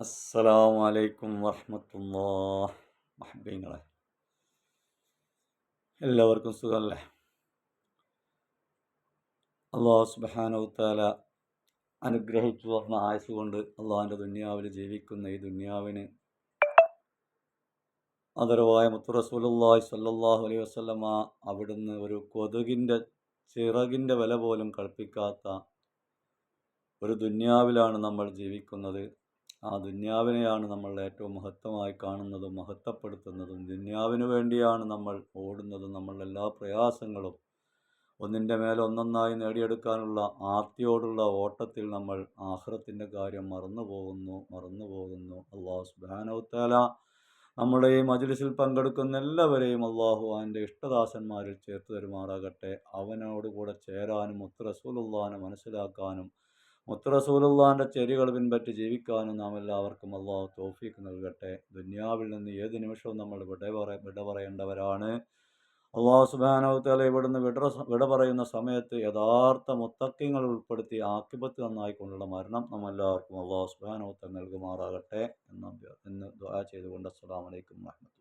അസ്സലാമു അലൈക്കും വറഹ്മത്തുള്ളാഹ്. മഹബീങ്ങളെ, എല്ലാവർക്കും സുഖമല്ലേ? അള്ളാഹു സുബ്ഹാനഹു വതആല അനുഗ്രഹിച്ചു വന്ന ആയുസ് കൊണ്ട് അള്ളാഹിൻ്റെ ദുനിയാവിൽ ജീവിക്കുന്ന ഈ ദുനിയാവിന് ആദരവായ മുത്തു റസൂലുള്ളാഹി സ്വല്ലല്ലാഹു അലൈഹി വസല്ലമ അവിടുന്ന് ഒരു കൊതുകിൻ്റെ ചിറകിൻ്റെ വില പോലും കൽപ്പിക്കാത്ത ഒരു ദുനിയാവിലാണ് നമ്മൾ ജീവിക്കുന്നത്. ആ ദുന്യാവിനെയാണ് നമ്മൾ ഏറ്റവും മഹത്വമായി കാണുന്നതും മഹത്വപ്പെടുത്തുന്നതും. ദുന്യാവിന് വേണ്ടിയാണ് നമ്മൾ ഓടുന്നതും. നമ്മളുടെ എല്ലാ പ്രയാസങ്ങളും ഒന്നിൻ്റെ മേലെ ഒന്നൊന്നായി നേടിയെടുക്കാനുള്ള ആർത്തിയോടുള്ള ഓട്ടത്തിൽ നമ്മൾ ആഖിറത്തിൻ്റെ കാര്യം മറന്നു പോകുന്നു. അല്ലാഹു സുബ്ഹാനഹു വ തആല നമ്മുടെ ഈ മജ്ലിസിൽ പങ്കെടുക്കുന്ന എല്ലാവരെയും അള്ളാഹു അവൻ്റെ ഇഷ്ടദാസന്മാരിൽ ചേർത്ത് തരുമാറാകട്ടെ. അവനോടുകൂടെ ചേരാനും മുത്ത് റസൂലുള്ളാഹിനെ മനസ്സിലാക്കാനും മുത്ത് റസൂലുള്ളാഹിൻ്റെ ചര്യകൾ പിൻപറ്റി ജീവിക്കാനും നാം എല്ലാവർക്കും അള്ളാഹു തൗഫീഖ് നൽകട്ടെ. ദുനിയാവിൽ നിന്ന് ഏത് നിമിഷവും നമ്മൾ വിട പറയേണ്ടവരാണ്. അള്ളാഹു സുബ്ഹാനഹു വ തആല ഇവിടുന്ന് വിട പറയുന്ന സമയത്ത് യഥാർത്ഥ മുത്തഖീങ്ങൾ ഉൾപ്പെടുത്തി ആഖിബത്ത് നന്നായിക്കൊണ്ടുള്ള മരണം നമ്മെല്ലാവർക്കും അള്ളാഹു സുബ്ഹാനഹു വ തആല നൽകുമാറാകട്ടെ എന്ന് ദുആ ചെയ്തുകൊണ്ട് അസ്സലാമു അലൈക്കും വറഹ്മത്തുള്ളാഹി.